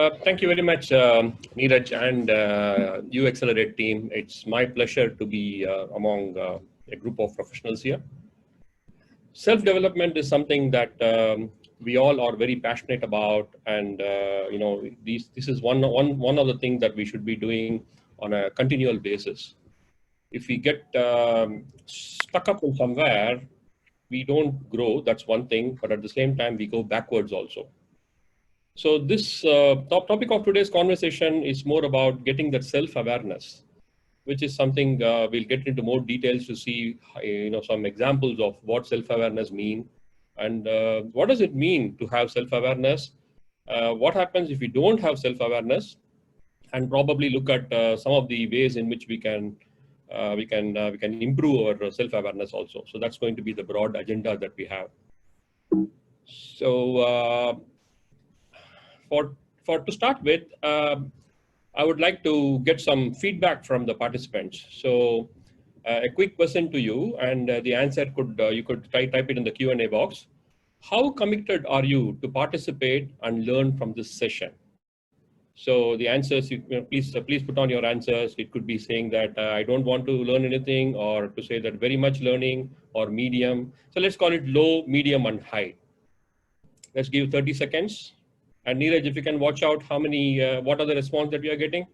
Thank you very much, Neeraj and uExcelerate team. It's my pleasure to be among a group of professionals here. Self-development is something that we all are very passionate about, and this is one of the things that we should be doing on a continual basis. If we get stuck up in somewhere, we don't grow. That's one thing, but at the same time, we go backwards also. So this topic of today's conversation is more about getting that self-awareness, which is something we'll get into more details to see, some examples of what self-awareness mean, and what does it mean to have self-awareness. What happens if we don't have self-awareness, and probably look at some of the ways in which we can improve our self-awareness also. So that's going to be the broad agenda that we have. So to start with, I would like to get some feedback from the participants. So a quick question to you, and the answer you could type it in the Q&A box. How committed are you to participate and learn from this session? So the answers, please put on your answers. It could be saying that I don't want to learn anything, or to say that very much learning, or medium. So let's call it low, medium, and high. Let's give 30 seconds. And Neeraj, if you can watch out what are the response that we are getting?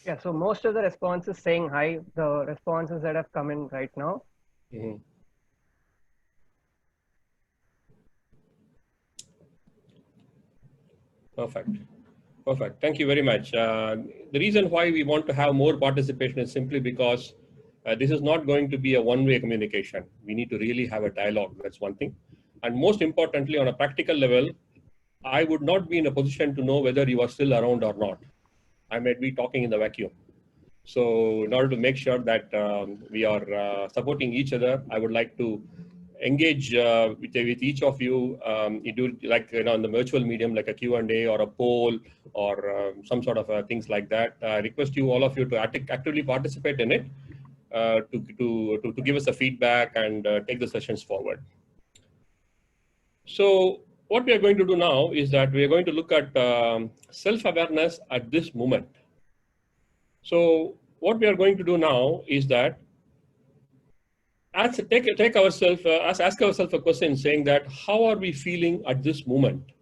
Yeah, so most of the responses saying hi, the responses that have come in right now. Mm-hmm. Perfect. Thank you very much. The reason why we want to have more participation is simply because this is not going to be a one-way communication. We need to really have a dialogue. That's one thing. And most importantly, on a practical level, I would not be in a position to know whether you are still around or not. I might be talking in the vacuum. So in order to make sure that we are supporting each other, I would like to engage with each of you. You do like on the virtual medium, like a Q&A or a poll or some sort of things like that. I request you, all of you, to actively participate in it, to give us a feedback and take the sessions forward. So what we are going to do now is that we are going to look at self-awareness at this moment. So what we are going to do now is that ask ourselves a question saying that how are we feeling at this moment?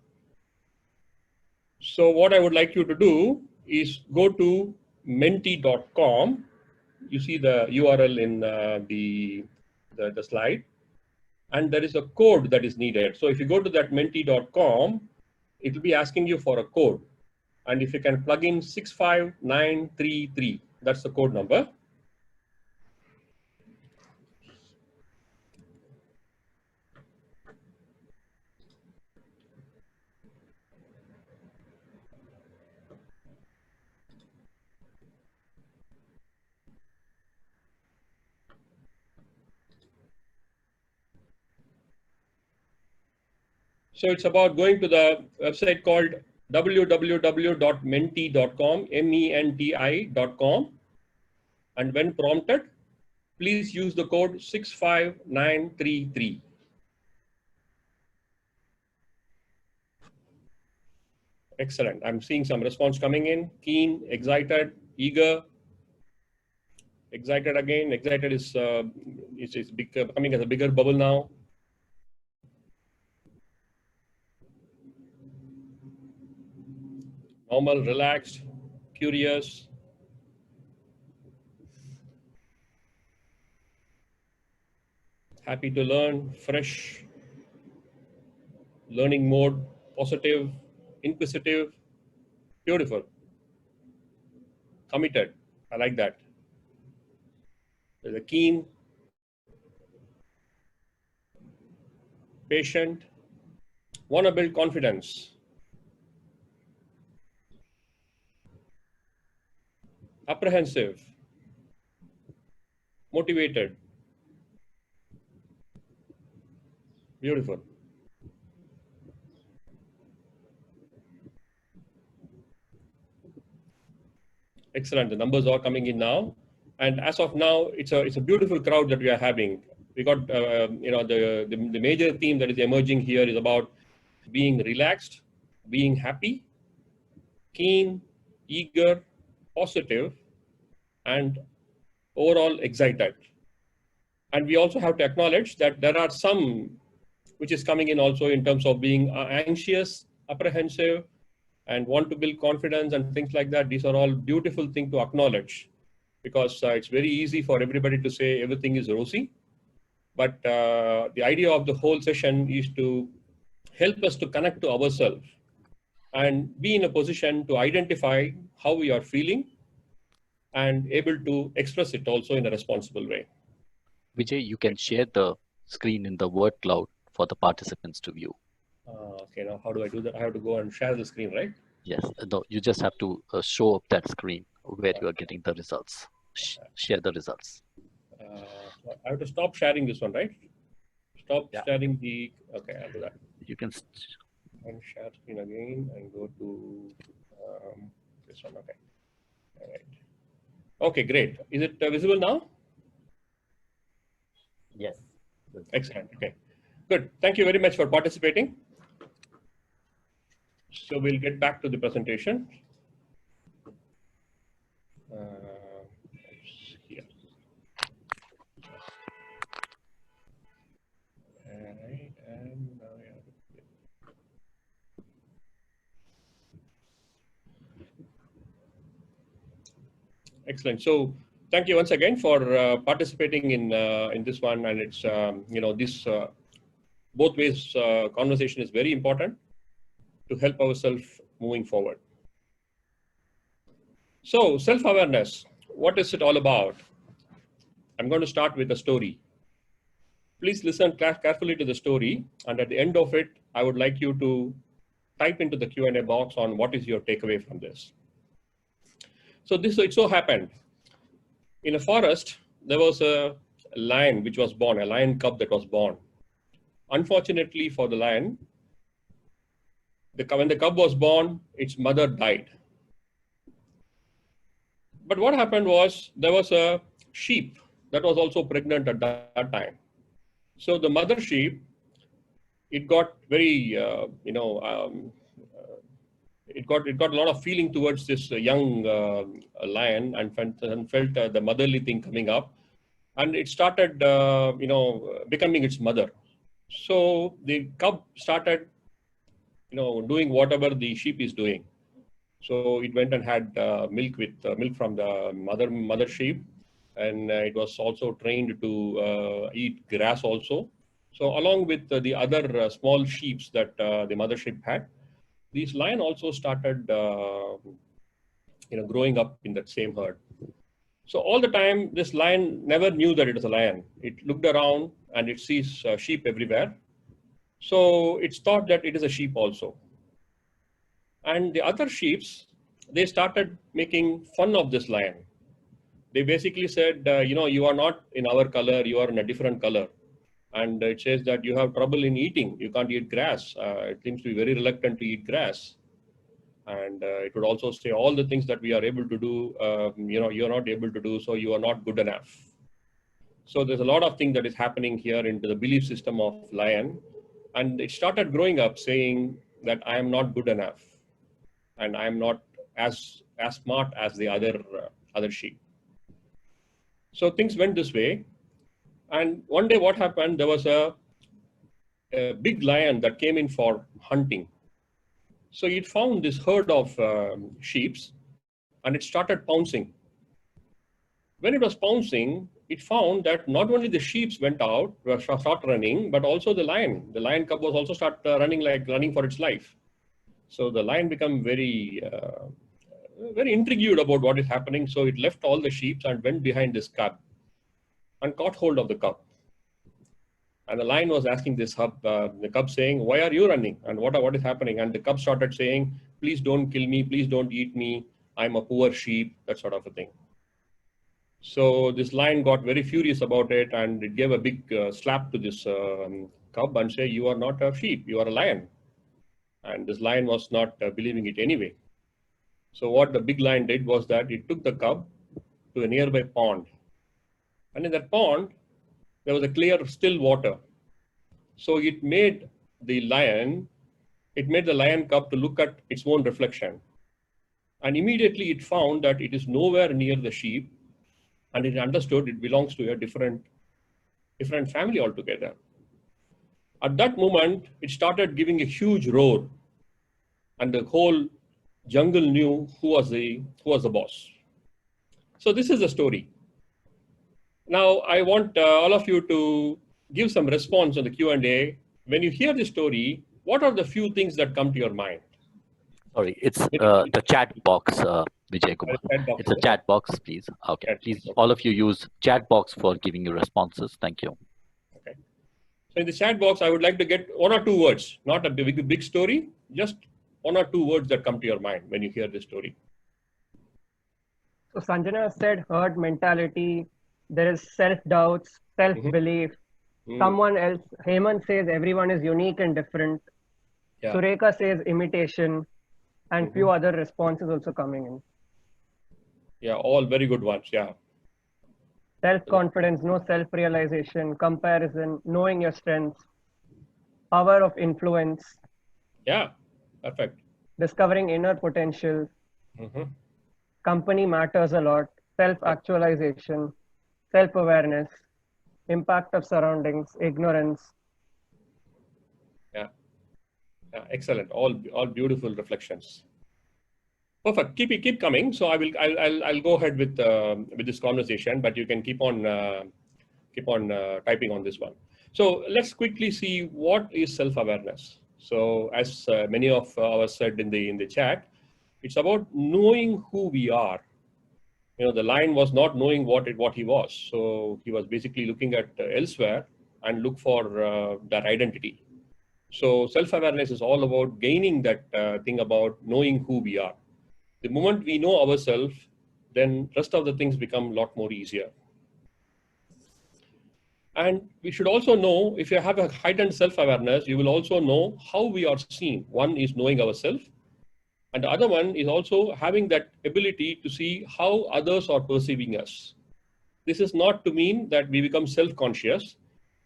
So what I would like you to do is go to menti.com. You see the URL in the slide, and there is a code that is needed. So if you go to that menti.com, it will be asking you for a code. And if you can plug in 65933, that's the code number. So it's about going to the website called www.menti.com, menti.com. And when prompted, please use the code 65933. Excellent. I'm seeing some response coming in. Keen, excited, eager. Excited again. Excited is becoming as a bigger bubble now. Normal, relaxed, curious. Happy to learn, fresh, learning mode, positive, inquisitive, beautiful, committed. I like that. There's a keen, patient, want to build confidence, apprehensive, motivated, beautiful. Excellent. The numbers are coming in now, and as of now, it's a beautiful crowd that we are having. We got the major theme that is emerging here is about being relaxed, being happy, keen, eager, positive, and overall excited. And we also have to acknowledge that there are some which is coming in also in terms of being anxious, apprehensive, and want to build confidence and things like that. These are all beautiful things to acknowledge, because it's very easy for everybody to say everything is rosy. But the idea of the whole session is to help us to connect to ourselves and be in a position to identify how we are feeling and able to express it also in a responsible way. Vijay, you can share the screen in the word cloud for the participants to view. Okay, now how do I do that? I have to go and share the screen, right? Yes, you just have to show up that screen where you are getting the results. Share the results. I have to stop sharing this one, right? Stop sharing the, okay, I'll do that. You can and share screen again and go to this one, okay. All right. Okay, great. Is it visible now? Yes. Excellent, okay. Good, thank you very much for participating. So we'll get back to the presentation. Here. All right, and now we have excellent. So thank you once again for participating in this one, and it's this both ways conversation is very important to help ourselves moving forward. So self-awareness, what is it all about? I'm going to start with a story. Please listen carefully to the story, and at the end of it, I would like you to type into the Q&A box on what is your takeaway from this. So it so happened, in a forest, there was a lion which was born, a lion cub that was born. Unfortunately for the lion, when the cub was born, its mother died. But what happened was, there was a sheep that was also pregnant at that time. So the mother sheep, it got very, it got a lot of feeling towards this young lion, and felt the motherly thing coming up, and it started, becoming its mother. So the cub started, doing whatever the sheep is doing. So it went and had milk from the mother sheep, and it was also trained to eat grass also. So along with the other small sheep that the mother sheep had, this lion also started, growing up in that same herd. So all the time, this lion never knew that it was a lion. It looked around and it sees sheep everywhere. So it's thought that it is a sheep also. And the other sheeps, they started making fun of this lion. They basically said, you are not in our color, you are in a different color. And it says that you have trouble in eating, you can't eat grass. It seems to be very reluctant to eat grass. And it would also say all the things that we are able to do, you're not able to do, so you are not good enough. So there's a lot of things that is happening here into the belief system of lion. And it started growing up saying that I am not good enough, and I am not as smart as the other sheep. So things went this way. And one day what happened, there was a big lion that came in for hunting. So it found this herd of sheep, and it started pouncing. When it was pouncing, it found that not only the sheep went out, start running, but also the lion cub was also start running for its life. So the lion became very intrigued about what is happening. So it left all the sheep and went behind this cub and caught hold of the cub. And the lion was asking the cub saying, why are you running? And what is happening? And the cub started saying, please don't kill me. Please don't eat me. I'm a poor sheep, that sort of a thing. So this lion got very furious about it, and it gave a big slap to this cub and say, you are not a sheep, you are a lion. And this lion was not believing it anyway. So what the big lion did was that it took the cub to a nearby pond. And in that pond, there was a clear, still water. So it made the lion it made the lion cub to look at its own reflection. And immediately it found that it is nowhere near the sheep, and it understood it belongs to a different family altogether. At that moment, it started giving a huge roar, and the whole jungle knew who was the boss. So this is the story. Now, I want all of you to give some response on the Q&A. When you hear the story, what are the few things that come to your mind? Sorry, it's the chat box, Vijayakumar. It's a chat box, please. Okay, please, all of you use chat box for giving your responses. Thank you. Okay. So in the chat box, I would like to get 1 or 2 words, not a big story, just 1 or 2 words that come to your mind when you hear this story. So Sanjana said herd mentality. There is self-doubts, self-belief. Someone else, Hemant says everyone is unique and different. Yeah. Sureka says imitation, and few other responses also coming in. Yeah, all very good ones. Yeah. Self-confidence, no self-realization, comparison, knowing your strengths, power of influence. Yeah, perfect. Discovering inner potential. Company matters a lot. Self-actualization, self-awareness, impact of surroundings, ignorance. Yeah. Yeah, excellent. All beautiful reflections. Perfect. Keep coming. So I'll go ahead with this conversation, but you can keep on typing on this one. So let's quickly see what is self-awareness. So as many of us said in the chat, it's about knowing who we are. The lion was not knowing what he was, so he was basically looking at elsewhere and look for that identity. So self-awareness is all about gaining that thing about knowing who we are. The moment we know ourselves, then rest of the things become a lot more easier. And we should also know, if you have a heightened self-awareness, you will also know how we are seen. One is knowing ourselves, and the other one is also having that ability to see how others are perceiving us. This is not to mean that we become self-conscious.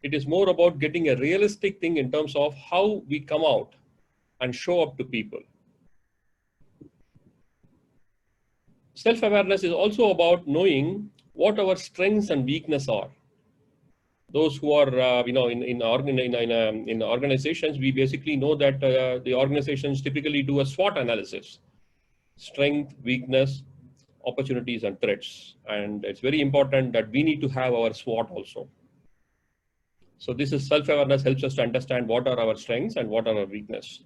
It is more about getting a realistic thing in terms of how we come out and show up to people. Self-awareness is also about knowing what our strengths and weaknesses are. Those who are, in organizations, we basically know that the organizations typically do a SWOT analysis: strength, weakness, opportunities, and threats. And it's very important that we need to have our SWOT also. So this is self-awareness helps us to understand what are our strengths and what are our weaknesses.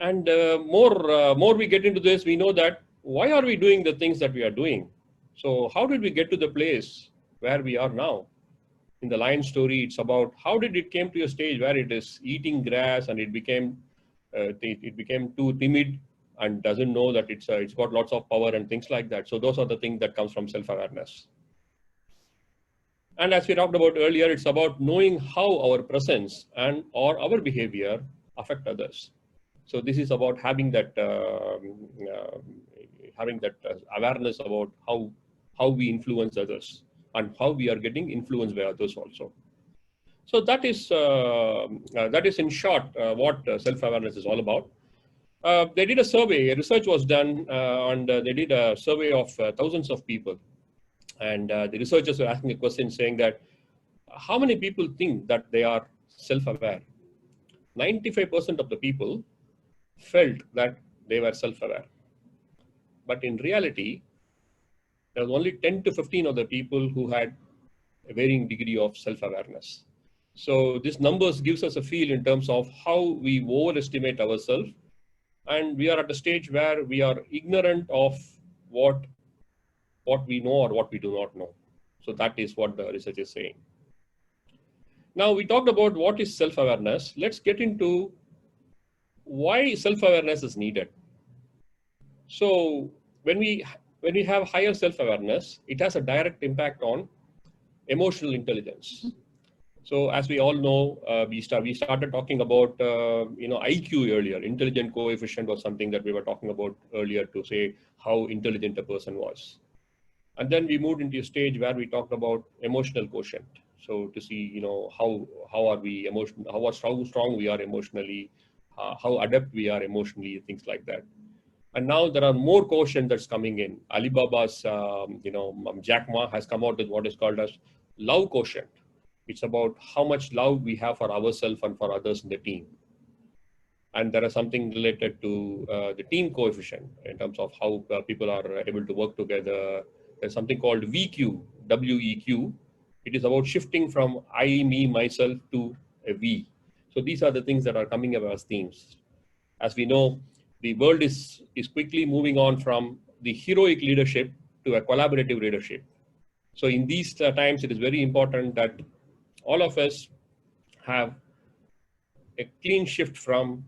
And more we get into this, we know that why are we doing the things that we are doing? So how did we get to the place where we are now? In the lion story, it's about how did it came to a stage where it is eating grass and it became too timid and doesn't know that it's got lots of power and things like that. So those are the things that comes from self-awareness. And as we talked about earlier, it's about knowing how our presence or our behavior affect others. So this is about having that awareness about how we influence others and how we are getting influenced by others also. So that is in short what self-awareness is all about. They did a survey, research was done, and they did a survey of thousands of people. And the researchers were asking a question saying that, how many people think that they are self-aware? 95% of the people felt that they were self-aware. But in reality, there was only 10 to 15 of the people who had a varying degree of self-awareness. So this numbers gives us a feel in terms of how we overestimate ourselves, and we are at a stage where we are ignorant of what we know or what we do not know. So that is what the research is saying. Now we talked about what is self-awareness. Let's get into why self-awareness is needed. So when we have higher self-awareness, it has a direct impact on emotional intelligence. So as we all know, we started talking about IQ earlier. Intelligent coefficient was something that we were talking about earlier to say how intelligent a person was. And then we moved into a stage where we talked about emotional quotient. So to see, how are we emotional, how strong we are emotionally, how adept we are emotionally, things like that. And now there are more quotient that's coming in. Alibaba's, Jack Ma has come out with what is called as love quotient. It's about how much love we have for ourselves and for others in the team. And there is something related to the team coefficient in terms of how people are able to work together. There's something called VQ, WEQ. It is about shifting from I, me, myself to a we. So these are the things that are coming up as themes. As we know, the world is quickly moving on from the heroic leadership to a collaborative leadership. So in these times, it is very important that all of us have a clean shift from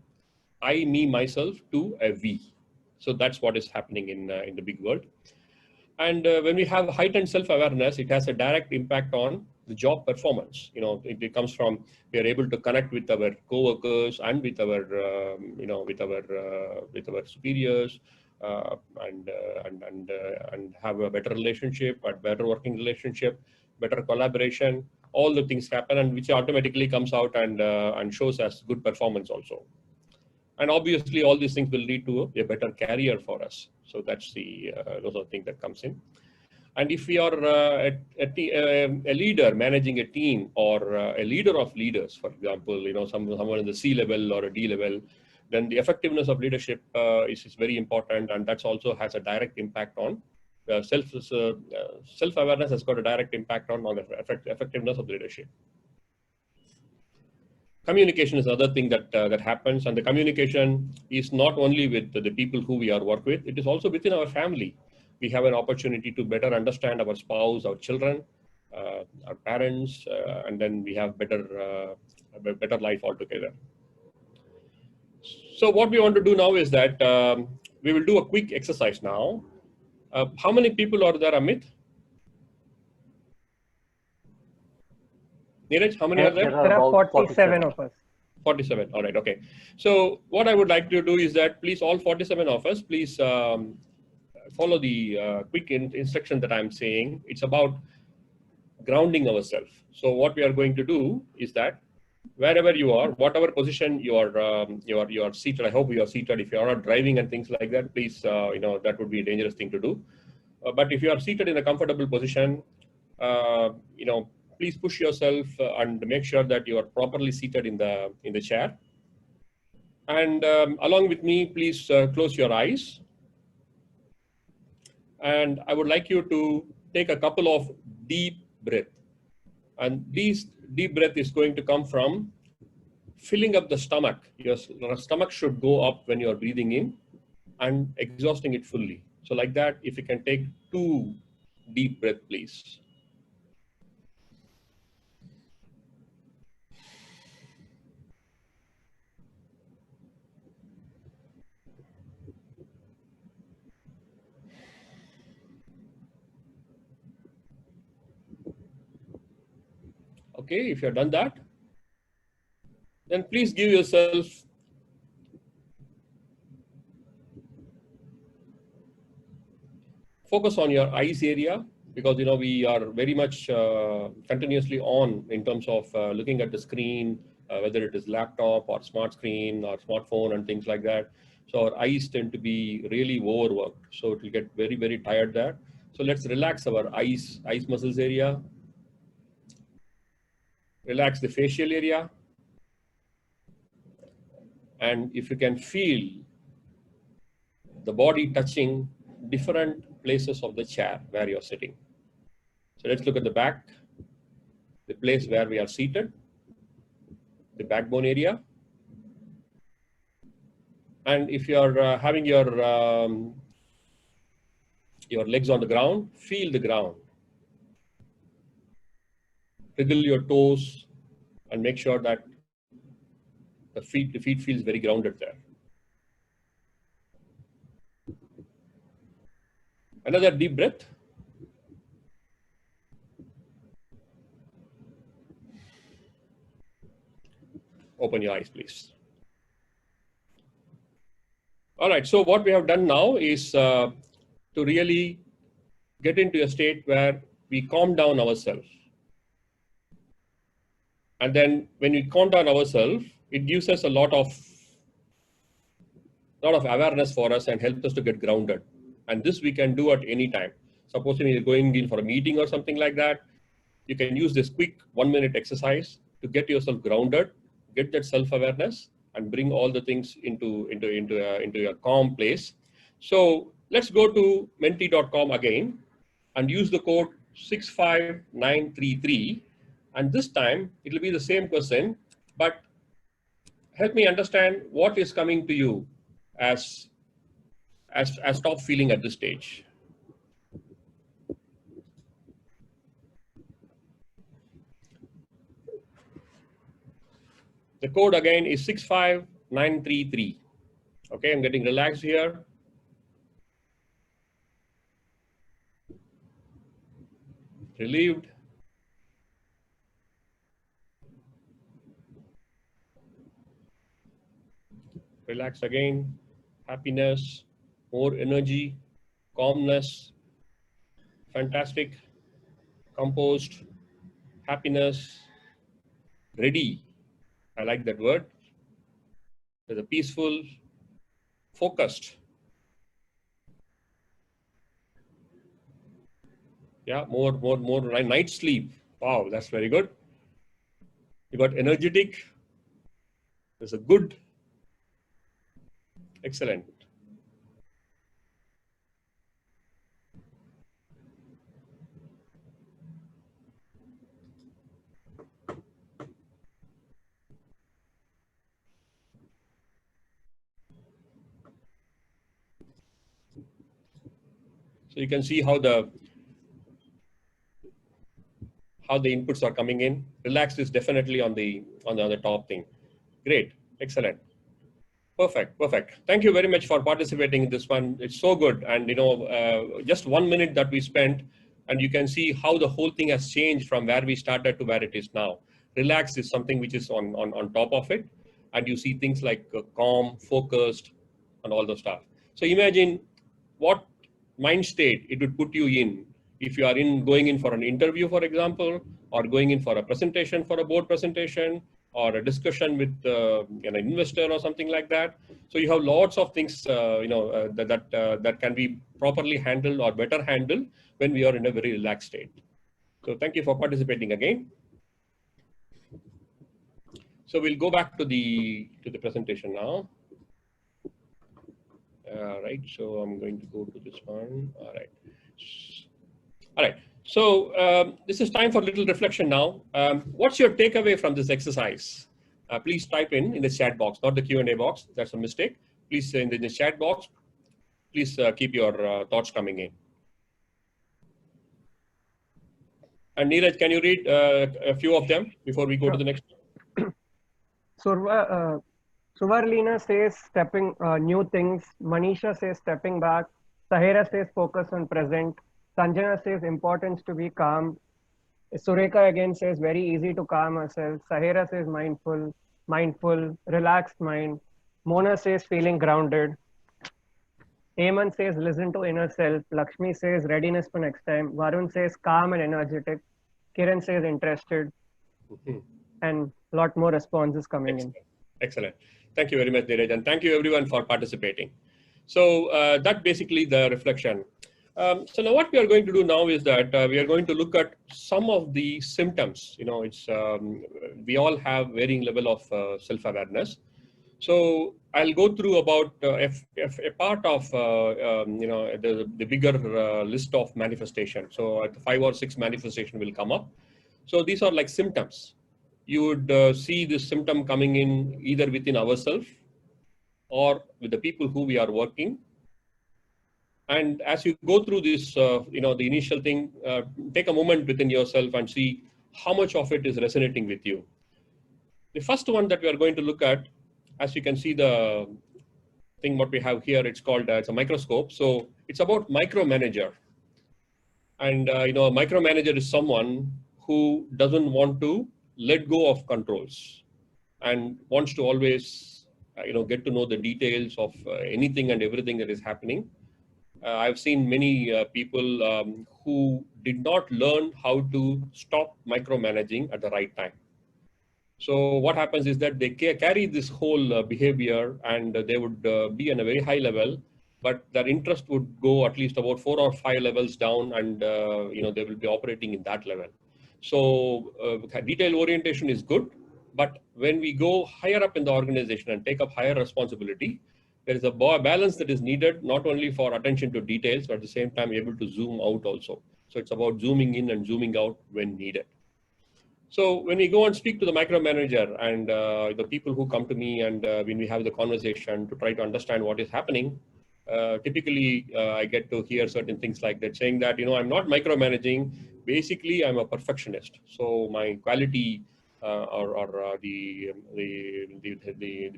I, me, myself to a we. So that's what is happening in the big world. And when we have heightened self-awareness, it has a direct impact on the job performance. It comes from we are able to connect with our co-workers and with our, with our superiors, and have a better relationship, a better working relationship, better collaboration. All the things happen, and which automatically comes out and shows as good performance also. And obviously, all these things will lead to a better career for us. So that's the those are the things that comes in. And if we are a leader managing a team, or a leader of leaders, for example, someone in the C level or a D level, then the effectiveness of leadership is very important, and that's also has a direct impact on self-awareness. Has got a direct impact on the effectiveness of leadership. Communication is another thing that happens, and the communication is not only with the people who we are work with, it is also within our family. We have an opportunity to better understand our spouse, our children, our parents, and then we have better life altogether. So what we want to do now is that we will do a quick exercise now. How many people are there, Amit? Neeraj, how many are there? There are 47 of us. 47, all right, okay. So what I would like to do is that please, all 47 of us, please follow the quick instruction that I'm saying. It's about grounding ourselves. So what we are going to do is that wherever you are, whatever position you are seated, I hope you are seated. If you are not driving and things like that, please, that would be a dangerous thing to do. But if you are seated in a comfortable position, please push yourself and make sure that you are properly seated in the chair. And along with me, please close your eyes. And I would like you to take a couple of deep breaths. And this deep breath is going to come from filling up the stomach. Your stomach should go up when you are breathing in and exhausting it fully. So like that, if you can take 2 deep breaths, please. Okay, if you have done that, then please give yourself focus on your eyes area, because we are very much continuously on in terms of looking at the screen, whether it is laptop or smart screen or smartphone and things like that. So our eyes tend to be really overworked. So it will get very, very tired there. So let's relax our eyes muscles area. Relax the facial area. And if you can feel the body touching different places of the chair where you're sitting. So let's look at the back, the place where we are seated, the backbone area. And if you're having your legs on the ground, feel the ground. Wiggle your toes and make sure that the feet feels very grounded there. Another deep breath. Open your eyes, please. All right, so what we have done now is to really get into a state where we calm down ourselves. And then when we calm down ourselves, it gives us a lot of a lot of awareness for us and helps us to get grounded. And this we can do at any time. Suppose when you're going in for a meeting or something like that, you can use this quick 1-minute exercise to get yourself grounded, get that self-awareness, and bring all the things into a calm place. So let's go to menti.com again and use the code 65933. And this time it will be the same person, but help me understand what is coming to you as top feeling at this stage. The code again is 65933. Okay, I'm getting relaxed here. Relieved. Relax again. Happiness, more energy, calmness, fantastic, composed, happiness, ready. I like that word. There's a peaceful, focused. Yeah, more night sleep. Wow, that's very good. You got energetic. There's a good. Excellent. So you can see how the inputs are coming in. Relaxed is definitely on the top thing. Great, excellent, perfect. Thank you very much for participating in this one. It's so good, and just 1 minute that we spent, and you can see how the whole thing has changed from where we started to where it is now. Relaxed is something which is on top of it, and you see things like calm, focused, and all those stuff. So imagine what mind state it would put you in if you are going in for an interview, for example, or going in for a presentation, for a board presentation, or a discussion with an investor or something like that. So you have lots of things that can be properly handled or better handled when we are in a very relaxed state. So thank you for participating again. So we'll go back to the presentation now. Right, so I'm going to go to this one. All right. So this is time for a little reflection now. What's your takeaway from this exercise? Please type in the chat box, not the Q&A box. That's a mistake. Please in the chat box, please keep your thoughts coming in. And Neeraj, can you read a few of them before we go to the next one? Suvarlina says stepping new things. Manisha says stepping back. Sahera says focus on present. Sanjana says importance to be calm. Sureka again says very easy to calm ourselves. Sahera says mindful, relaxed mind. Mona says feeling grounded. Hemant says listen to inner self. Lakshmi says readiness for next time. Varun says calm and energetic. Kiran says interested. And a lot more responses coming in. Excellent. Thank you very much, Neeraj, and thank you everyone for participating. So that's basically the reflection. So now what we are going to do now is that we are going to look at some of the symptoms. We all have varying level of self-awareness. So I'll go through about a part of the bigger list of manifestation. So 5 or 6 manifestation will come up. So these are like symptoms. You would see this symptom coming in either within ourselves or with the people who we are working. And as you go through this, the initial thing, take a moment within yourself and see how much of it is resonating with you. The first one that we are going to look at, as you can see the thing what we have here, it's called, it's a microscope. So it's about micromanager. And, a micromanager is someone who doesn't want to let go of controls and wants to always, get to know the details of anything and everything that is happening. I've seen many people who did not learn how to stop micromanaging at the right time. So what happens is that they carry this whole behavior, and they would be on a very high level, but their interest would go at least about 4 or 5 levels down, and they will be operating in that level. So detail orientation is good, but when we go higher up in the organization and take up higher responsibility, there is a balance that is needed, not only for attention to details, but at the same time able to zoom out also. So it's about zooming in and zooming out when needed. So when we go and speak to the micromanager and the people who come to me, and when we have the conversation to try to understand what is happening, typically I get to hear certain things like that, saying that, I'm not micromanaging. Basically, I'm a perfectionist. So my quality the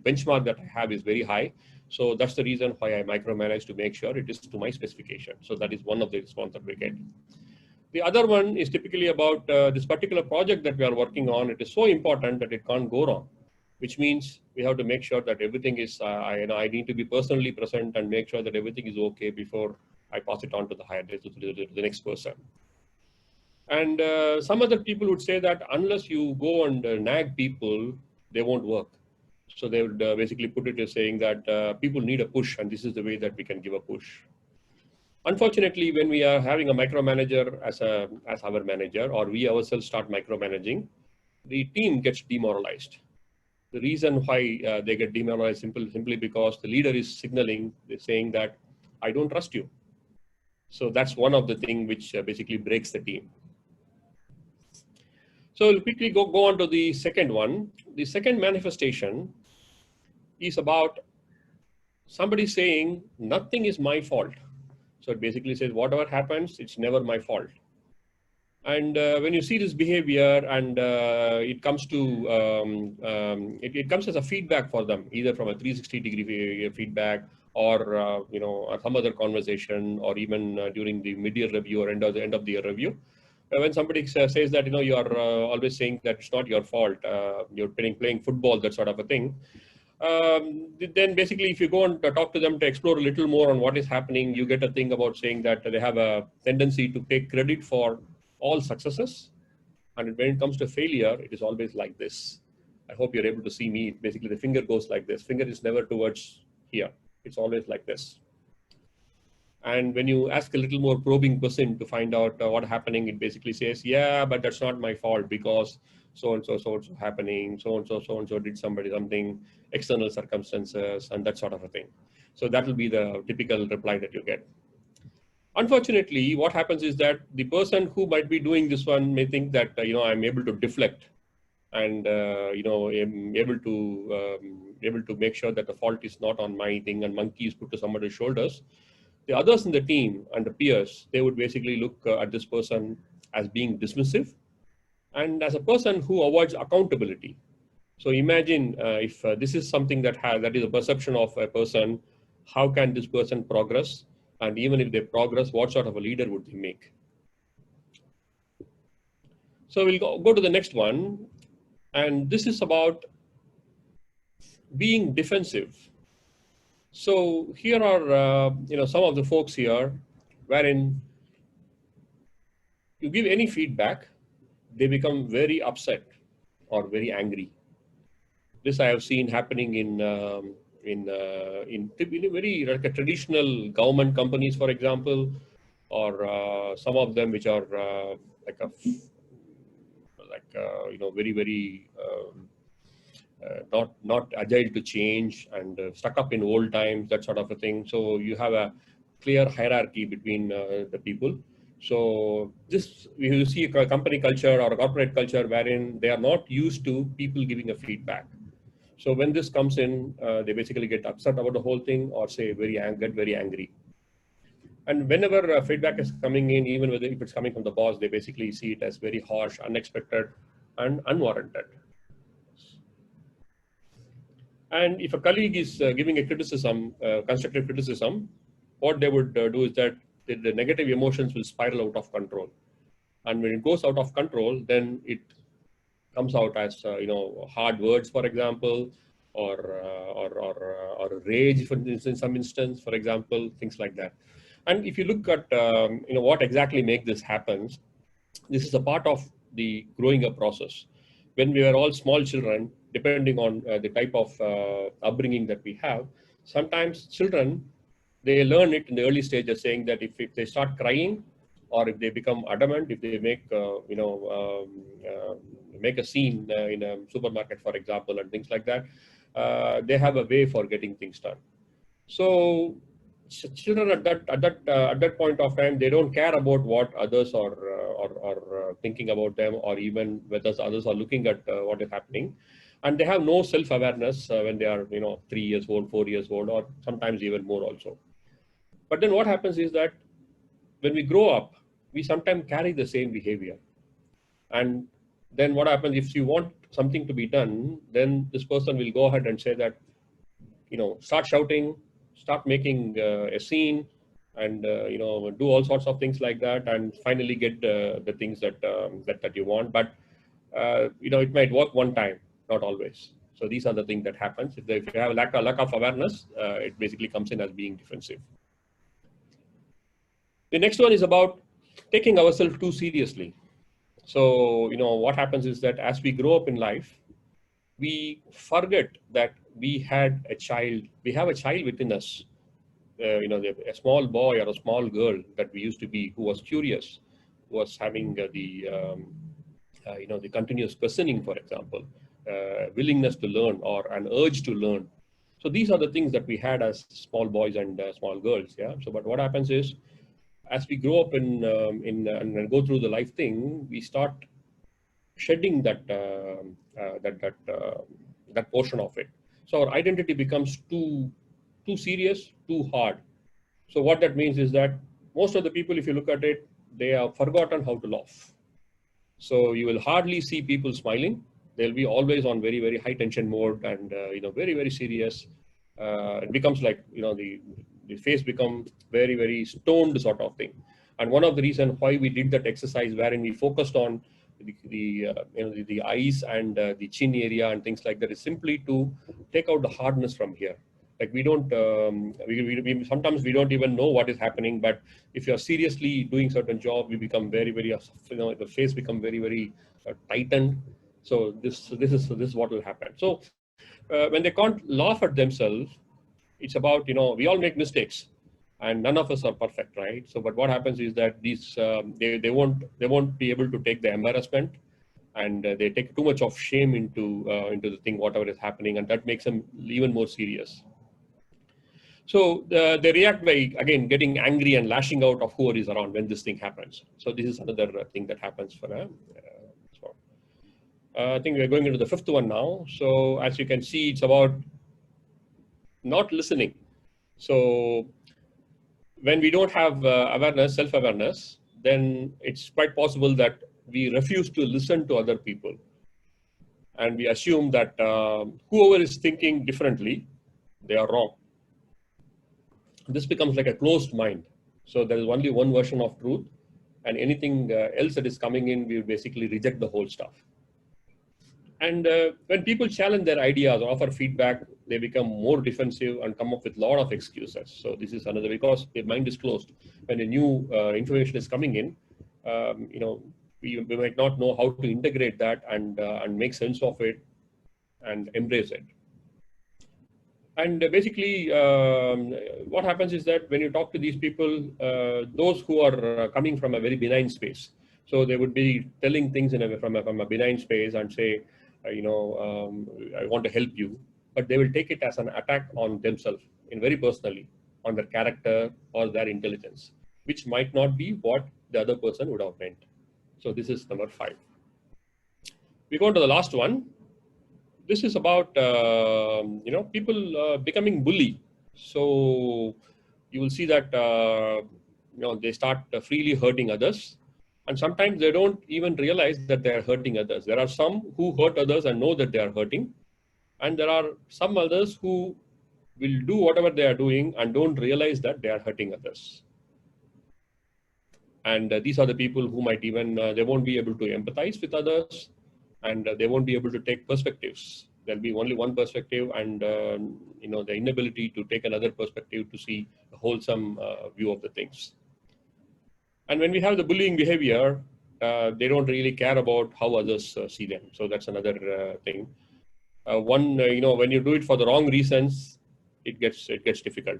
benchmark that I have is very high. So that's the reason why I micromanage, to make sure it is to my specification. So that is one of the response that we get. The other one is typically about this particular project that we are working on. It is so important that it can't go wrong, which means we have to make sure that everything is, I need to be personally present and make sure that everything is okay before I pass it on to the next person. And some other people would say that unless you go and nag people, they won't work. So they would basically put it as saying that people need a push, and this is the way that we can give a push. Unfortunately, when we are having a micromanager as our manager, or we ourselves start micromanaging, the team gets demoralized. The reason why they get demoralized simply because the leader is signaling, saying that I don't trust you. So that's one of the things which basically breaks the team. So we'll quickly go on to the second one. The second manifestation is about somebody saying nothing is my fault. So it basically says whatever happens, it's never my fault. And when you see this behavior, and it comes to it comes as a feedback for them, either from a 360-degree feedback, or or some other conversation, or even during the mid-year review or end of the year review. When somebody says that you are always saying that it's not your fault, you're playing football, that sort of a thing. Then basically, if you go and talk to them to explore a little more on what is happening, you get a thing about saying that they have a tendency to take credit for all successes. And when it comes to failure, it is always like this. I hope you're able to see me. Basically, the finger goes like this. Finger is never towards here. It's always like this. And when you ask a little more probing person to find out what's happening, it basically says, yeah, but that's not my fault because so-and-so happening, so-and-so did something, external circumstances, and that sort of a thing. So that will be the typical reply that you get. Unfortunately, what happens is that the person who might be doing this one may think that, I'm able to deflect, and, I'm able to make sure that the fault is not on my thing and monkey is put to somebody's shoulders. The others in the team and the peers, they would basically look at this person as being dismissive and as a person who avoids accountability. So imagine if this is something that is a perception of a person, how can this person progress? And even if they progress, what sort of a leader would they make? So we'll go to the next one. And this is about being defensive. So here are some of the folks here, wherein you give any feedback, they become very upset or very angry. This I have seen happening in very like a traditional government companies, for example, or some of them which are very not agile to change and stuck up in old times, that sort of a thing. So you have a clear hierarchy between the people. So this, you see a company culture or a corporate culture wherein they are not used to people giving a feedback. So when this comes in, they basically get upset about the whole thing, or say get very angry. And whenever feedback is coming in, even if it's coming from the boss, they basically see it as very harsh, unexpected, and unwarranted. And if a colleague is giving a criticism, constructive criticism, what they would do is that the negative emotions will spiral out of control. And when it goes out of control, then it comes out as hard words, for example, or rage, for instance, in some instance, for example, things like that. And if you look at what exactly makes this happen, this is a part of the growing up process. when we were all small children, depending on the type of upbringing that we have, sometimes children, they learn it in the early stages, saying that if they start crying, or if they become adamant, if they make make a scene in a supermarket, for example, and things like that, they have a way for getting things done. So children at that point of time, they don't care about what others are thinking about them, or even whether others are looking at what is happening, and they have no self-awareness when they are 3 years old, 4 years old, or sometimes even more also. But then what happens is that when we grow up, we sometimes carry the same behavior, and then what happens, if you want something to be done, then this person will go ahead and say that, start shouting, start making a scene, and do all sorts of things like that, and finally get the things that you want. But it might work one time, not always. So these are the things that happens. If you have a lack of awareness, it basically comes in as being defensive. The next one is about taking ourselves too seriously. So what happens is that as we grow up in life, we forget that we have a child within us, a small boy or a small girl that we used to be, who was curious, who was having the continuous questioning, for example, willingness to learn, or an urge to learn. So these are the things that we had as small boys and small girls. Yeah. So, but what happens is, as we grow up and go through the life thing, we start shedding that portion of it. So our identity becomes too serious, too hard. So what that means is that most of the people, if you look at it, they have forgotten how to laugh. So you will hardly see people smiling. They'll be always on very, very high tension mode, and very, very serious. It becomes like the face become very, very stoned sort of thing. And one of the reasons why we did that exercise, wherein we focused on the eyes and the chin area and things like that, is simply to take out the hardness from here. Like we don't, we sometimes we don't even know what is happening. But if you are seriously doing certain job, we become very, very, the face become very, very tightened. So this is what will happen. So when they can't laugh at themselves, it's about, we all make mistakes, and none of us are perfect, right? So, but what happens is that these they won't be able to take the embarrassment, and they take too much of shame into the thing, whatever is happening, and that makes them even more serious. So they react by, again, getting angry and lashing out of whoever is around when this thing happens. So this is another thing that happens for I think we're going into the fifth one now. So as you can see, it's about not listening. So when we don't have awareness, self-awareness, then it's quite possible that we refuse to listen to other people. And we assume that whoever is thinking differently, they are wrong. This becomes like a closed mind. So there is only one version of truth, and anything else that is coming in, we basically reject the whole stuff. And when people challenge their ideas or offer feedback, they become more defensive and come up with a lot of excuses. So this is another, because the mind is closed. When a new information is coming in, we might not know how to integrate that and make sense of it and embrace it. And basically, what happens is that when you talk to these people, those who are coming from a very benign space, so they would be telling things from a benign space and say, I want to help you, but they will take it as an attack on themselves, very personally, on their character or their intelligence, which might not be what the other person would have meant. So this is number 5. We go to the last one. This is about people becoming bully. So you will see that they start freely hurting others, and sometimes they don't even realize that they are hurting others. There are some who hurt others and know that they are hurting, and there are some others who will do whatever they are doing and don't realize that they are hurting others. And these are the people who might even they won't be able to empathize with others, and they won't be able to take perspectives. There'll be only one perspective, and the inability to take another perspective to see a wholesome view of the things. And when we have the bullying behavior, they don't really care about how others see them. So that's another thing. When you do it for the wrong reasons, it gets difficult.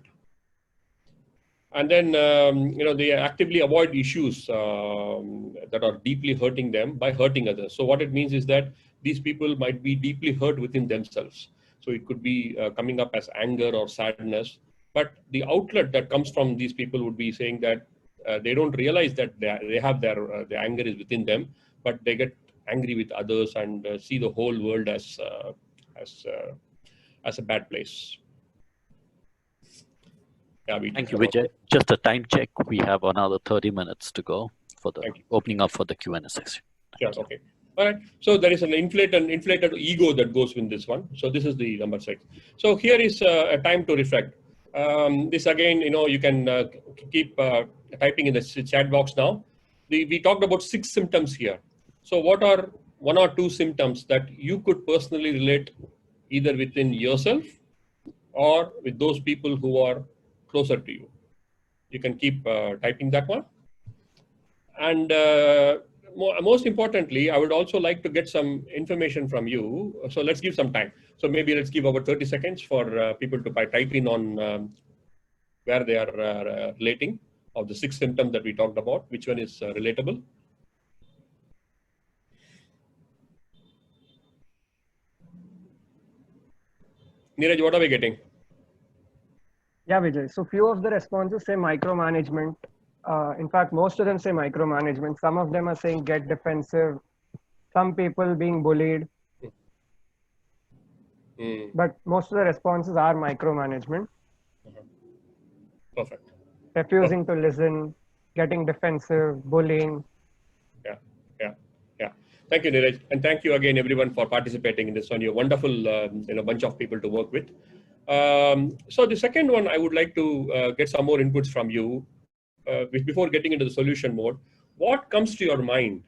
And then, they actively avoid issues that are deeply hurting them by hurting others. So what it means is that these people might be deeply hurt within themselves. So it could be coming up as anger or sadness. But the outlet that comes from these people would be saying that they don't realize that they have their anger is within them, but they get angry with others and see the whole world as a bad place. Yeah, Thank you, Vijay. Just a time check. We have another 30 minutes to go for the opening up for the Q&A section. Sure, okay. All right. So there is an inflated ego that goes with this one. So this is the number 6. So here is a time to reflect. This again, you can keep typing in the chat box now. We talked about 6 symptoms here. So what are 1 or 2 symptoms that you could personally relate either within yourself or with those people who are closer to you? You can keep typing that one. And most importantly, I would also like to get some information from you. So let's give some time. So maybe let's give about 30 seconds for people to type in on where they are relating of the 6 symptoms that we talked about. Which one is relatable? Neeraj, what are we getting? Yeah, Vijay. So few of the responses say micromanagement. In fact, most of them say micromanagement. Some of them are saying get defensive. Some people being bullied. But most of the responses are micromanagement. Perfect. Refusing to listen, getting defensive, bullying. Yeah. Thank you, Neeraj, and thank you again, everyone, for participating in this one. You're a wonderful, bunch of people to work with. So the second one, I would like to get some more inputs from you before getting into the solution mode. What comes to your mind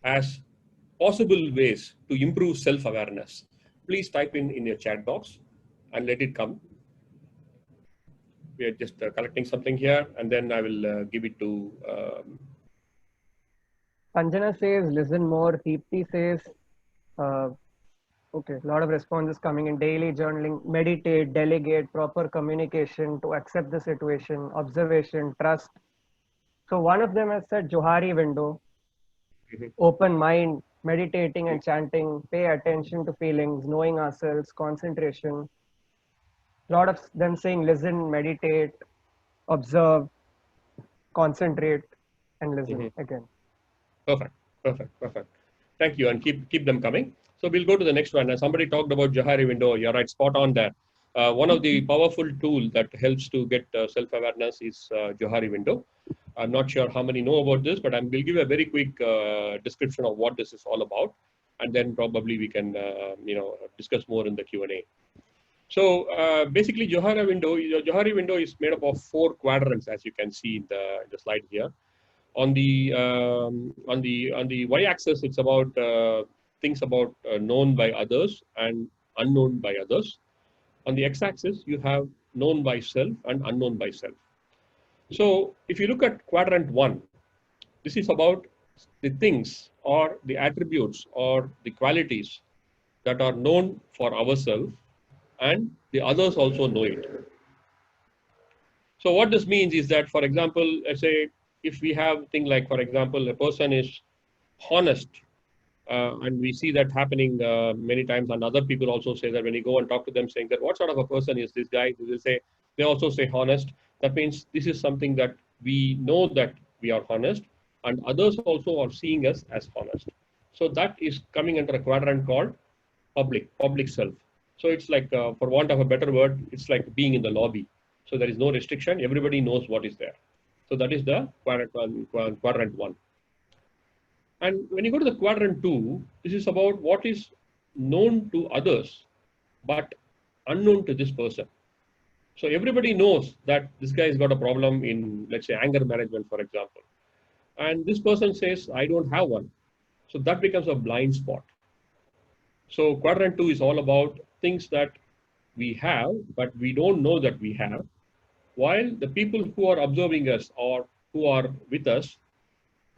as possible ways to improve self-awareness? Please type in your chat box and let it come. We are just collecting something here, and then I will give it to. Sanjana says, listen more. Deepti says, okay, a lot of responses coming in. Daily journaling, meditate, delegate, proper communication, to accept the situation, observation, trust. So one of them has said Johari window, open mind, meditating and chanting, pay attention to feelings, knowing ourselves, concentration. A lot of them saying listen, meditate, observe, concentrate, and listen again. Perfect. Thank you, and keep them coming. So we'll go to the next one. Somebody talked about Johari window. You're right, spot on there. One of the powerful tools that helps to get self-awareness is Johari window. I'm not sure how many know about this, but I will give a very quick description of what this is all about, and then probably we can discuss more in the Q&A. So basically, Johari window is made up of 4 quadrants, as you can see in the slide here. On the y-axis, it's about things about known by others and unknown by others. On the x-axis, you have known by self and unknown by self. So if you look at quadrant 1, this is about the things or the attributes or the qualities that are known for ourselves and the others also know it. So what this means is that, for example, let's say if we have thing like, for example, a person is honest, and we see that happening many times, and other people also say that when you go and talk to them saying that what sort of a person is this guy, they also say honest. That means this is something that we know that we are honest, and others also are seeing us as honest. So that is coming under a quadrant called public self. So it's like, for want of a better word, it's like being in the lobby. So there is no restriction. Everybody knows what is there. So that is the quadrant 1. And when you go to the quadrant 2, this is about what is known to others, but unknown to this person. So everybody knows that this guy has got a problem in, let's say, anger management, for example. And this person says, I don't have one. So that becomes a blind spot. So quadrant 2 is all about things that we have, but we don't know that we have, while the people who are observing us or who are with us,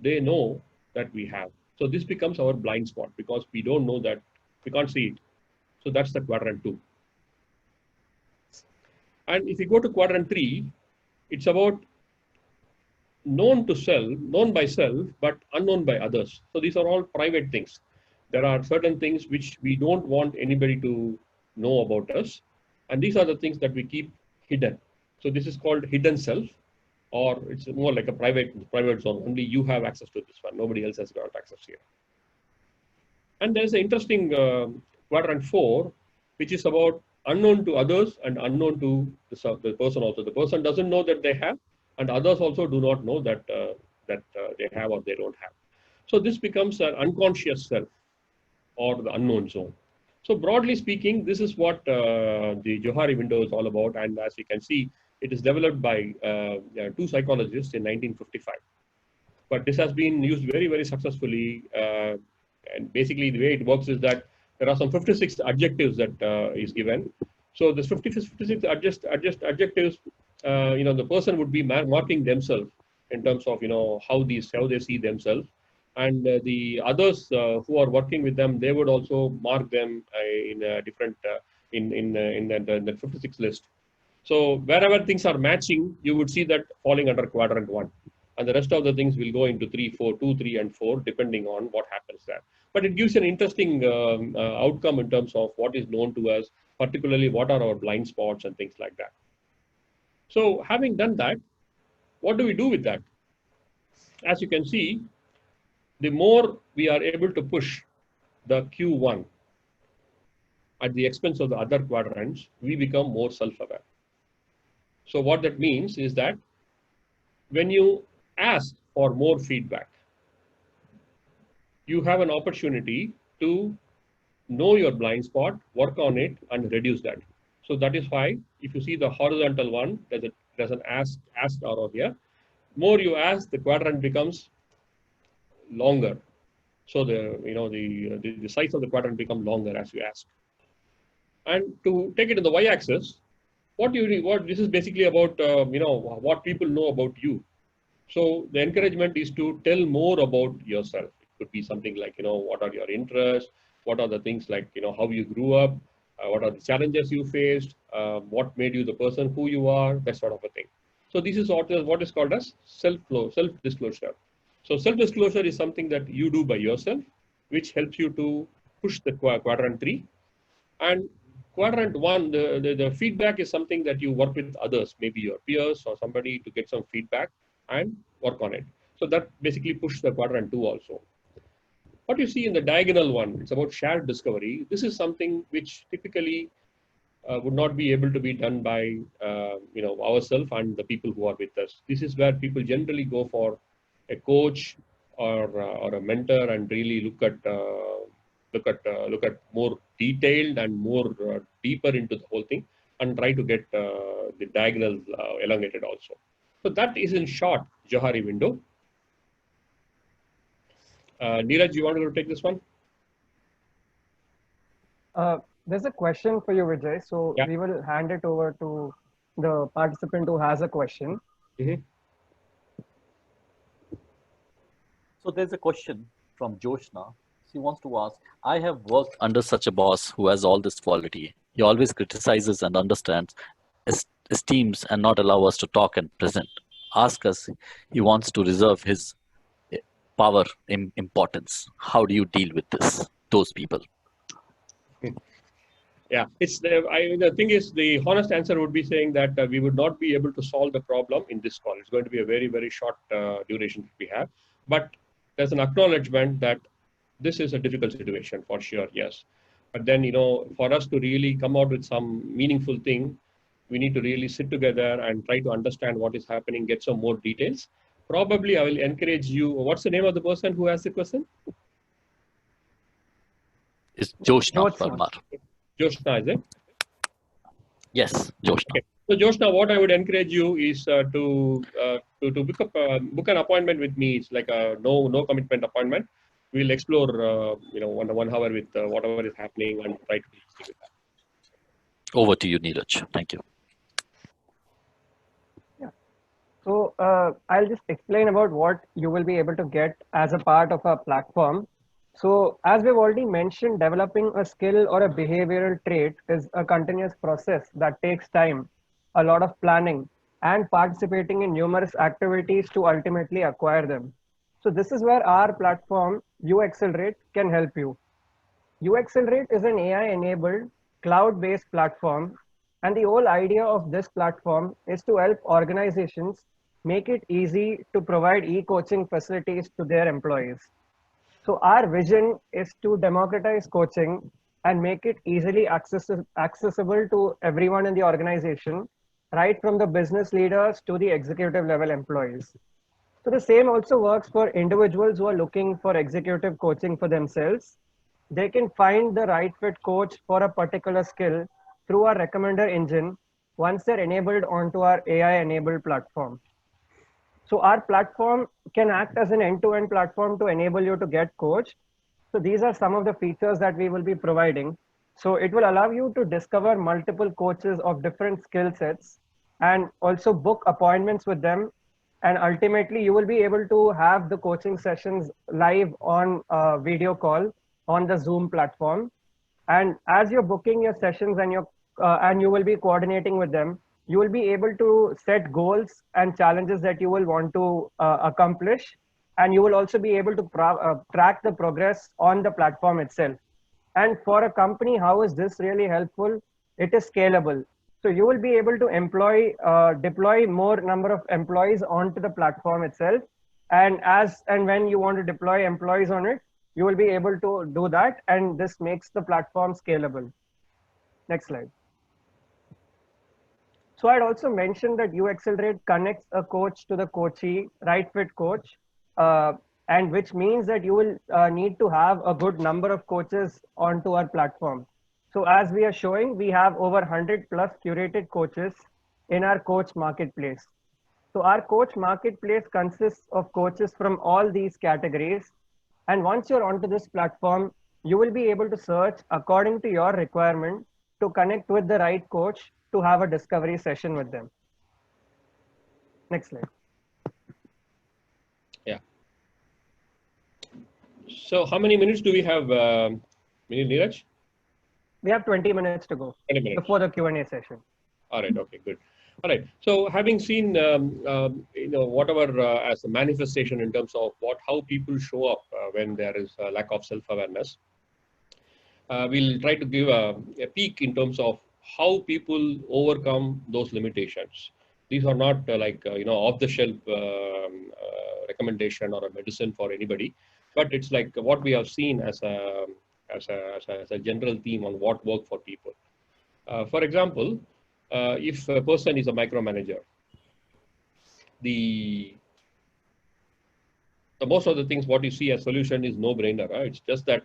they know that we have. So this becomes our blind spot because we don't know that, we can't see it. So that's the quadrant 2. And if you go to quadrant 3, it's about known to self, known by self, but unknown by others. So these are all private things. There are certain things which we don't want anybody to know about us. And these are the things that we keep hidden. So this is called hidden self, or it's more like a private zone. Only you have access to this one. Nobody else has got access here. And there's an interesting quadrant 4, which is about unknown to others and unknown to the person also. The person doesn't know that they have, and others also do not know that they have or they don't have. So this becomes an unconscious self or the unknown zone. So broadly speaking, this is what the Johari window is all about. And as you can see, it is developed by 2 psychologists in 1955. But this has been used very, very successfully. And basically, the way it works is that there are some 56 adjectives that is given. So this 56 adjectives, the person would be marking themselves in terms of how they see themselves, and the others who are working with them, they would also mark them in a different in the 56 list. So wherever things are matching, you would see that falling under quadrant 1. And the rest of the things will go into 3, 4, 2, 3, and 4, depending on what happens there. But it gives an interesting outcome in terms of what is known to us, particularly what are our blind spots and things like that. So having done that, what do we do with that? As you can see, the more we are able to push the Q1 at the expense of the other quadrants, we become more self-aware. So what that means is that when you ask for more feedback, you have an opportunity to know your blind spot, work on it, and reduce that. So that is why, if you see the horizontal one, there's an ask arrow here. More you ask, the quadrant becomes longer. So the size of the quadrant becomes longer as you ask. And to take it in the y-axis, this is basically about what people know about you. So the encouragement is to tell more about yourself. It could be something like, what are your interests? What are the things like, how you grew up? What are the challenges you faced? What made you the person who you are? That sort of a thing. So this is what is called as self-disclosure. So self-disclosure is something that you do by yourself, which helps you to push the quadrant 3. And quadrant 1, the feedback is something that you work with others, maybe your peers or somebody, to get some feedback and work on it. So that basically pushes the quadrant 2 also. What you see in the diagonal one, it's about shared discovery. This is something which typically would not be able to be done by ourselves and the people who are with us. This is where people generally go for a coach or a mentor and really look at more detailed and more deeper into the whole thing and try to get the diagonal elongated also. So that is in short Johari window. Neeraj, you wanted to take this one? There's a question for you, Vijay. So yeah, we will hand it over to the participant who has a question. Mm-hmm. So there's a question from Joshna. She wants to ask, I have worked under such a boss who has all this quality. He always criticizes and understands, esteems and not allow us to talk and present. Ask us, he wants to reserve his power in importance. How do you deal with those people? Yeah, the thing is, the honest answer would be saying that we would not be able to solve the problem in this call. It's going to be a very, very short duration we have. But there's an acknowledgement that this is a difficult situation for sure, yes. But then, for us to really come out with some meaningful thing, we need to really sit together and try to understand what is happening, get some more details. Probably I will encourage you. What's the name of the person who asked the question? It's Joshna Parmar. Joshna, is it? Yes, Joshna. Okay. So Joshna, what I would encourage you is to book an appointment with me. It's like a no commitment appointment. We'll explore 1 hour with whatever is happening and try to deal with that. Over to you, Neeraj. Thank you. Yeah. So I'll just explain about what you will be able to get as a part of our platform. So as we've already mentioned, developing a skill or a behavioral trait is a continuous process that takes time, a lot of planning, and participating in numerous activities to ultimately acquire them. So this is where our platform, uExcelerate, can help you. uExcelerate is an AI-enabled, cloud-based platform, and the whole idea of this platform is to help organizations make it easy to provide e-coaching facilities to their employees. So our vision is to democratize coaching and make it easily accessible to everyone in the organization, right from the business leaders to the executive level employees. So the same also works for individuals who are looking for executive coaching for themselves. They can find the right fit coach for a particular skill through our recommender engine once they're enabled onto our AI enabled platform. So our platform can act as an end-to-end platform to enable you to get coached. So these are some of the features that we will be providing. So it will allow you to discover multiple coaches of different skill sets and also book appointments with them. And ultimately, you will be able to have the coaching sessions live on a video call on the Zoom platform. And as you're booking your sessions and you will be coordinating with them, you will be able to set goals and challenges that you will want to accomplish, and you will also be able to track the progress on the platform itself. And for a company, how is this really helpful? It is scalable. So you will be able to deploy more number of employees onto the platform itself. And as and when you want to deploy employees on it, you will be able to do that. And this makes the platform scalable. Next slide. So I'd also mentioned that uExcelerate connects a coach to the coachee, right fit coach, and which means that you will need to have a good number of coaches onto our platform. So as we are showing, we have over 100 plus curated coaches in our coach marketplace. So our coach marketplace consists of coaches from all these categories. And once you're onto this platform, you will be able to search according to your requirement to connect with the right coach to have a discovery session with them. Next slide. Yeah. So how many minutes do we have, Neeraj? We have 20 minutes to go 20 minutes. before the Q&A session. All right. Okay, good. All right. So having seen, whatever as a manifestation in terms of how people show up when there is a lack of self-awareness, we'll try to give a peek in terms of how people overcome those limitations. These are not off-the-shelf recommendation or a medicine for anybody, but it's like what we have seen as a general theme on what work for people. For example, if a person is a micromanager, the most of the things what you see as solution is no-brainer. Right? It's just that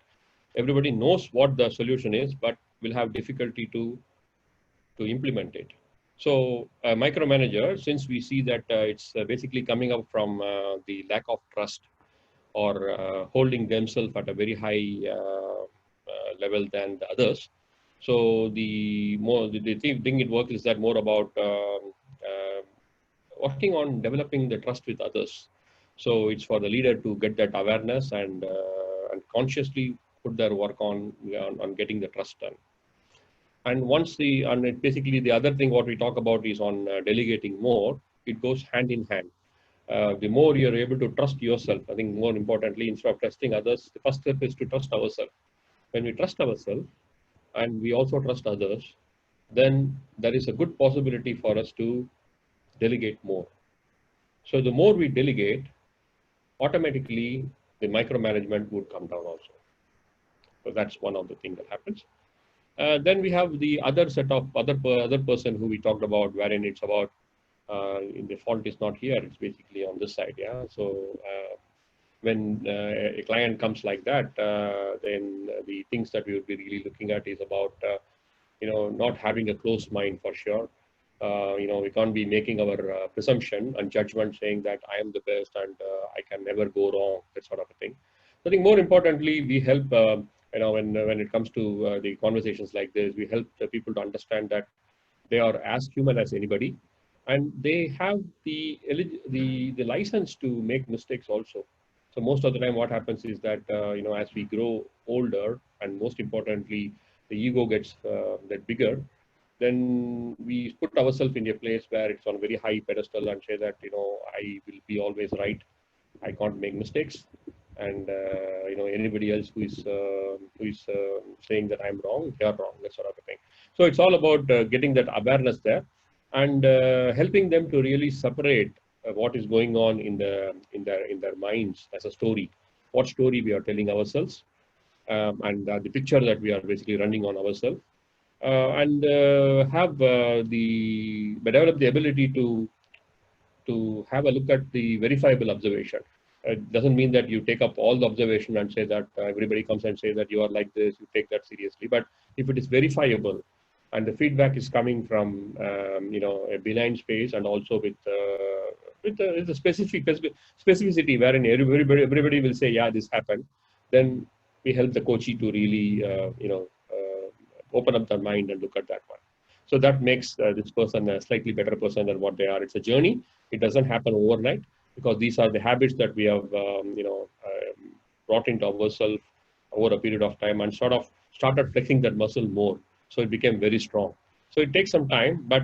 everybody knows what the solution is, but will have difficulty to implement it. So a micromanager, since we see that it's basically coming up from the lack of trust or holding themselves at a very high level than the others. So the thing it works is that more about working on developing the trust with others. So it's for the leader to get that awareness and consciously put their work on getting the trust done. And basically the other thing what we talk about is on delegating more. It goes hand in hand. The more you're able to trust yourself, I think more importantly, instead of trusting others, the first step is to trust ourselves. When we trust ourselves and we also trust others, then there is a good possibility for us to delegate more. So the more we delegate, automatically the micromanagement would come down also. So that's one of the things that happens. Then we have the other set of other person who we talked about, wherein it's about the fault is not here, it's basically on this side. Yeah. So when a client comes like that, then the things that we would be really looking at is about not having a closed mind for sure. We can't be making our presumption and judgment saying that I am the best and I can never go wrong, that sort of a thing. I think more importantly, we help, when it comes to the conversations like this, we help the people to understand that they are as human as anybody. and they have the license to make mistakes also. So most of the time, what happens is that as we grow older, and most importantly, the ego gets that bigger, then we put ourselves in a place where it's on a very high pedestal and say that I will be always right. I can't make mistakes, and anybody else who is saying that I'm wrong, they are wrong. That sort of a thing. So it's all about getting that awareness there, and helping them to really separate what is going on in their minds as a story. What story we are telling ourselves, and the picture that we are basically running on ourselves, and have the develop the ability to have a look at the verifiable observation. It doesn't mean that you take up all the observation and say that everybody comes and say that you are like this, you take that seriously. But if it is verifiable and the feedback is coming from a benign space, and also with a specificity wherein everybody will say, yeah, this happened, then we help the coachee to really open up their mind and look at that one. So that makes this person a slightly better person than what they are. It's a journey. It doesn't happen overnight, because these are the habits that we have, brought into ourselves over a period of time, and sort of started flexing that muscle more. So it became very strong. So it takes some time, but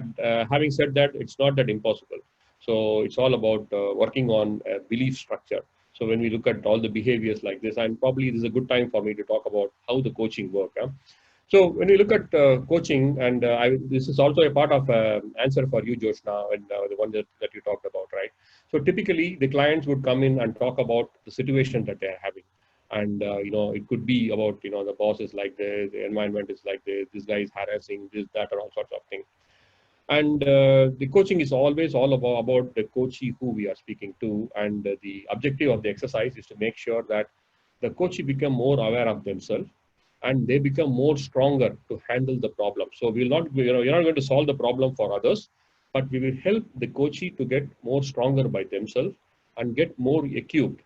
having said that, it's not that impossible. So it's all about working on a belief structure. So when we look at all the behaviors like this, and probably this is a good time for me to talk about how the coaching work. So when you look at coaching, and this is also a part of answer for you, Joshna, and the one that you talked about, right? So typically, the clients would come in and talk about the situation that they are having, and it could be about the boss is like this, the environment is like this guy is harassing this, that, or all sorts of things. And the coaching is always all about the coachee who we are speaking to, and the objective of the exercise is to make sure that the coachee become more aware of themselves, and they become more stronger to handle the problem. So we will not, you're not going to solve the problem for others, but we will help the coachee to get more stronger by themselves and get more equipped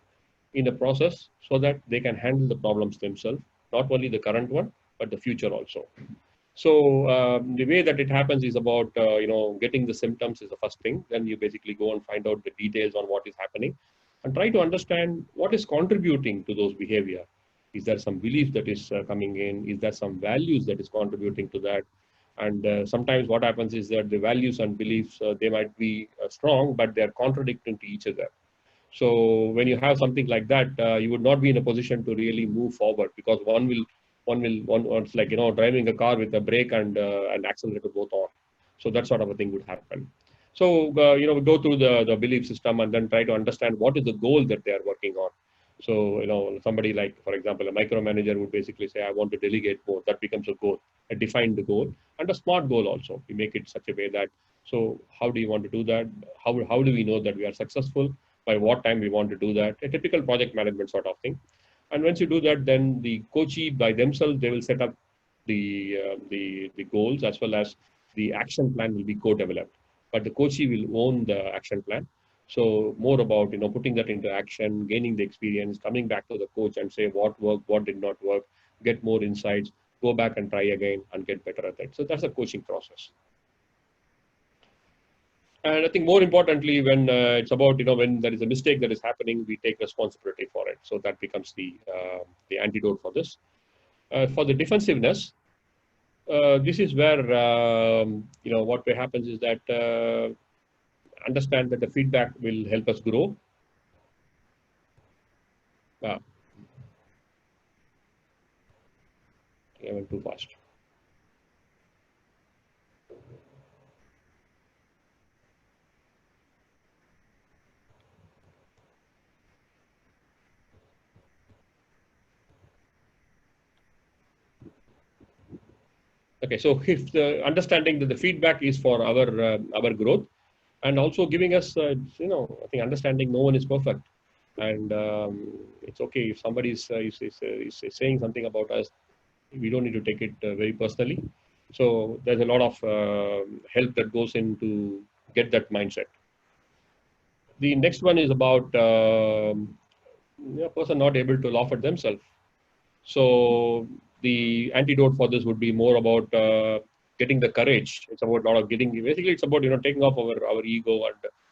in the process, so that they can handle the problems themselves, not only the current one, but the future also. So the way that it happens is about, getting the symptoms is the first thing. Then you basically go and find out the details on what is happening, and try to understand what is contributing to those behavior. Is there some belief that is coming in? Is there some values that is contributing to that? And sometimes what happens is that the values and beliefs, they might be strong, but they are contradicting to each other. So when you have something like that, you would not be in a position to really move forward, because one's like driving a car with a brake and accelerator both on. So that sort of a thing would happen. So we go through the belief system, and then try to understand what is the goal that they are working on. So somebody like, for example, a micromanager would basically say, I want to delegate more. That becomes a goal, a defined goal, and a smart goal also. We make it such a way that, so how do you want to do that? How do we know that we are successful? By what time we want to do that? A typical project management sort of thing. And once you do that, then the coachee by themselves, they will set up the goals, as well as the action plan will be co-developed. But the coachee will own the action plan. So more about putting that into action, gaining the experience, coming back to the coach and say what worked, what did not work, get more insights, go back and try again and get better at it. So that's a coaching process. And I think more importantly, when it's about when there is a mistake that is happening, we take responsibility for it. So that becomes the antidote for this. For the defensiveness, this is where what happens is that understand that the feedback will help us grow. I went too fast. Okay, so if the understanding that the feedback is for our growth, and also giving us, I think understanding no one is perfect, and it's okay if somebody is saying something about us, we don't need to take it very personally. So there's a lot of help that goes in to get that mindset. The next one is about a person not able to laugh at themselves. So the antidote for this would be more about getting the courage. It's about a lot of basically it's about, taking off our ego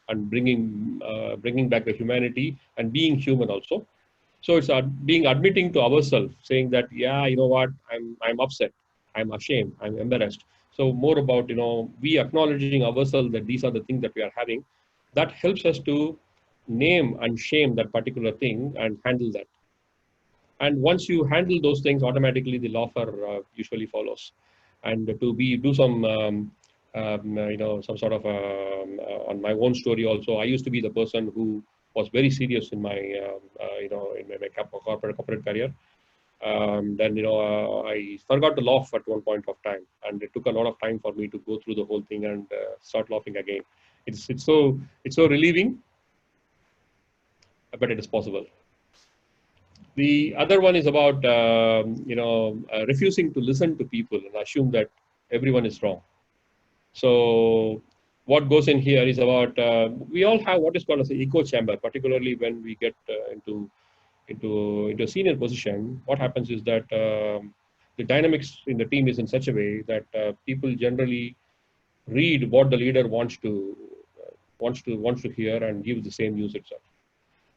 and bringing back the humanity and being human also. So it's being admitting to ourselves, saying that, yeah, you know what, I'm upset, I'm ashamed, I'm embarrassed. So more about, we acknowledging ourselves that these are the things that we are having. That helps us to name and shame that particular thing and handle that. And once you handle those things, automatically the laughter usually follows. And to do some, some sort of on my own story also. I used to be the person who was very serious in my, in my corporate career. Then I forgot to laugh at one point of time, and it took a lot of time for me to go through the whole thing and start laughing again. It's so relieving, but it is possible. The other one is about refusing to listen to people and assume that everyone is wrong. So what goes in here is about we all have what is called as an echo chamber, particularly when we get into a senior position. What happens is that the dynamics in the team is in such a way that people generally read what the leader wants to hear and give the same news itself.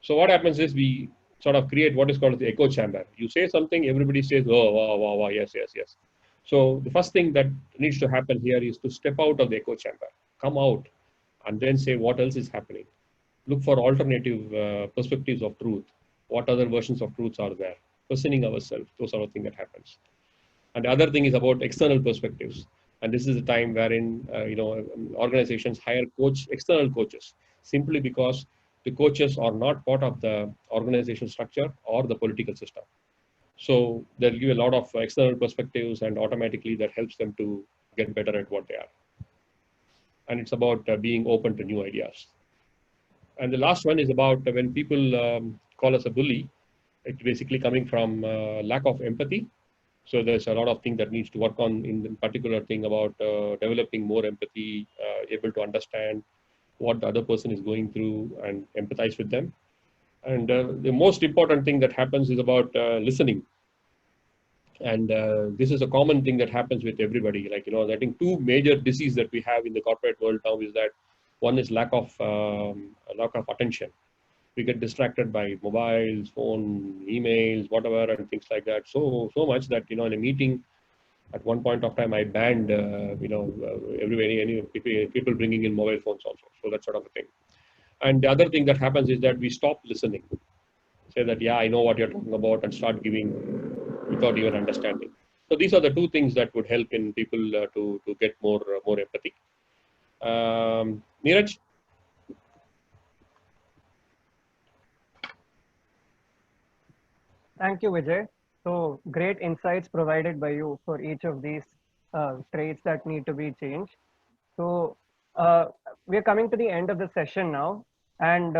So what happens is we sort of create what is called the echo chamber. You say something, everybody says, oh, wow, wow, wow, yes, yes, yes. So the first thing that needs to happen here is to step out of the echo chamber, come out, and then say what else is happening. Look for alternative perspectives of truth. What other versions of truths are there? Questioning ourselves, those are the things that happens. And the other thing is about external perspectives. And this is the time wherein organizations hire external coaches, simply because the coaches are not part of the organization structure or the political system. So they'll give a lot of external perspectives, and automatically that helps them to get better at what they are. And it's about being open to new ideas. And the last one is about when people call us a bully, it's basically coming from lack of empathy. So there's a lot of things that needs to work on in the particular thing about developing more empathy, able to understand what the other person is going through and empathize with them. And the most important thing that happens is about listening. And this is a common thing that happens with everybody. Like, I think two major diseases that we have in the corporate world now is that one is lack of attention. We get distracted by mobiles, phone, emails, whatever, and things like that. So much that, in a meeting, at one point of time, I banned, any people bringing in mobile phones also. So that sort of a thing. And the other thing that happens is that we stop listening. Say that, yeah, I know what you're talking about, and start giving without even understanding. So these are the two things that would help in people to get more empathy. Neeraj? Thank you, Vijay. So great insights provided by you for each of these traits that need to be changed. So we're coming to the end of the session now, and